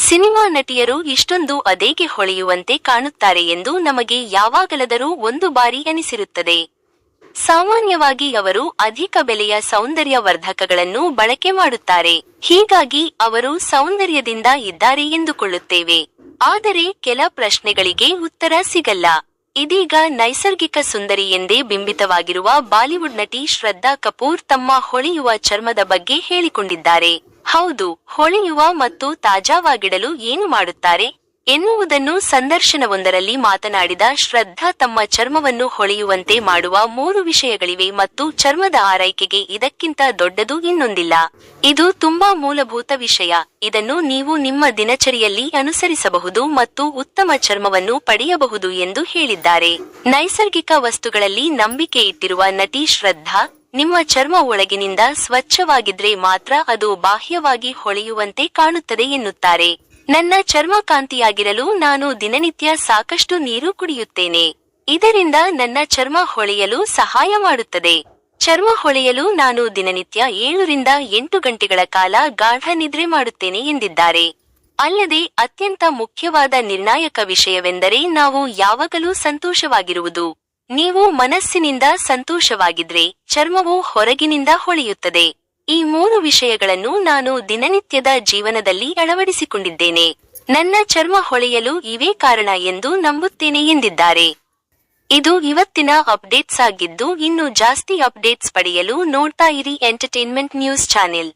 Cinema ನಟಿಯರು ಇಷ್ಟೊಂದು ಅದೇಗೆ ಹೊಳೆಯುವಂತೆ ಕಾಣುತ್ತಾರೆ ಎಂದು ನಮಗೆ ಯಾವಾಗಲಾದರೂ ಒಂದು ಬಾರಿ ಅನಿಸಿರುತ್ತದೆ. ಸಾಮಾನ್ಯವಾಗಿ ಅವರು ಅಧಿಕ ಬೆಲೆಯ ಸೌಂದರ್ಯ ವರ್ಧಕಗಳನ್ನು ಬಳಕೆ ಮಾಡುತ್ತಾರೆ. ಹೀಗಾಗಿ ಅವರು ಸೌಂದರ್ಯದಿಂದ ಇದ್ದಾರೆ ಎಂದುಕೊಳ್ಳುತ್ತೇವೆ. ಆದರೆ ಕೆಲ ಪ್ರಶ್ನೆಗಳಿಗೆ ಉತ್ತರ ಸಿಗಲ್ಲ. ಇದೀಗ ನೈಸರ್ಗಿಕ ಸುಂದರಿ ಎಂದೇ ಬಿಂಬಿತವಾಗಿರುವ ಬಾಲಿವುಡ್ ನಟಿ ಶ್ರದ್ಧಾ ಕಪೂರ್ ತಮ್ಮ ಹೊಳೆಯುವ ಚರ್ಮದ ಬಗ್ಗೆ ಹೇಳಿಕೊಂಡಿದ್ದಾರೆ. ಹೌದು, ಹೊಳೆಯುವ ಮತ್ತು ತಾಜಾವಾಗಿಡಲು ಏನು ಮಾಡುತ್ತಾರೆ ಎನ್ನುವುದನ್ನು ಸಂದರ್ಶನವೊಂದರಲ್ಲಿ ಮಾತನಾಡಿದ ಶ್ರದ್ಧಾ ತಮ್ಮ ಚರ್ಮವನ್ನು ಹೊಳೆಯುವಂತೆ ಮಾಡುವ 3 ವಿಷಯಗಳಿವೆ ಮತ್ತು ಚರ್ಮದ ಆರೈಕೆಗೆ ಇದಕ್ಕಿಂತ ದೊಡ್ಡದು ಇನ್ನೊಂದಿಲ್ಲ. ಇದು ತುಂಬಾ ಮೂಲಭೂತ ವಿಷಯ. ಇದನ್ನು ನೀವು ನಿಮ್ಮ ದಿನಚರಿಯಲ್ಲಿ ಅನುಸರಿಸಬಹುದು ಮತ್ತು ಉತ್ತಮ ಚರ್ಮವನ್ನು ಪಡೆಯಬಹುದು ಎಂದು ಹೇಳಿದ್ದಾರೆ. ನೈಸರ್ಗಿಕ ವಸ್ತುಗಳಲ್ಲಿ ನಂಬಿಕೆ ಇಟ್ಟಿರುವ ನಟಿ ಶ್ರದ್ಧಾ, ನಿಮ್ಮ ಚರ್ಮ ಒಳಗಿನಿಂದ ಸ್ವಚ್ಛವಾಗಿದ್ರೆ ಮಾತ್ರ ಅದು ಬಾಹ್ಯವಾಗಿ ಹೊಳೆಯುವಂತೆ ಕಾಣುತ್ತದೆ ಎನ್ನುತ್ತಾರೆ. ನನ್ನ ಚರ್ಮ ಕಾಂತಿಯಾಗಿರಲು ನಾನು ದಿನನಿತ್ಯ ಸಾಕಷ್ಟು ನೀರು ಕುಡಿಯುತ್ತೇನೆ. ಇದರಿಂದ ನನ್ನ ಚರ್ಮ ಹೊಳೆಯಲು ಸಹಾಯ ಮಾಡುತ್ತದೆ. ಚರ್ಮ ಹೊಳೆಯಲು ನಾನು ದಿನನಿತ್ಯ 7 ರಿಂದ 8 ಗಂಟೆಗಳ ಕಾಲ ಗಾಢ ನಿದ್ರೆ ಮಾಡುತ್ತೇನೆ ಎಂದಿದ್ದಾರೆ. ಅಲ್ಲದೆ ಅತ್ಯಂತ ಮುಖ್ಯವಾದ ನಿರ್ಣಾಯಕ ವಿಷಯವೆಂದರೆ ನಾವು ಯಾವಾಗಲೂ ಸಂತೋಷವಾಗಿರುವುದು. ನೀವು ಮನಸ್ಸಿನಿಂದ ಸಂತೋಷವಾಗಿದ್ರೆ ಚರ್ಮವು ಹೊರಗಿನಿಂದ ಹೊಳೆಯುತ್ತದೆ. ಈ 3 ವಿಷಯಗಳನ್ನು ನಾನು ದಿನನಿತ್ಯದ ಜೀವನದಲ್ಲಿ ಅಳವಡಿಸಿಕೊಂಡಿದ್ದೇನೆ. ನನ್ನ ಚರ್ಮ ಹೊಳೆಯಲು ಇವೇ ಕಾರಣ ಎಂದು ನಂಬುತ್ತೇನೆ ಎಂದಿದ್ದಾರೆ. ಇದು ಇವತ್ತಿನ ಅಪ್ಡೇಟ್ಸ್ ಆಗಿದ್ದು, ಇನ್ನು ಜಾಸ್ತಿ ಅಪ್ಡೇಟ್ಸ್ ಪಡೆಯಲು ನೋಡ್ತಾ ಇರಿ ಎಂಟರ್ಟೈನ್ಮೆಂಟ್ ನ್ಯೂಸ್ ಚಾನೆಲ್.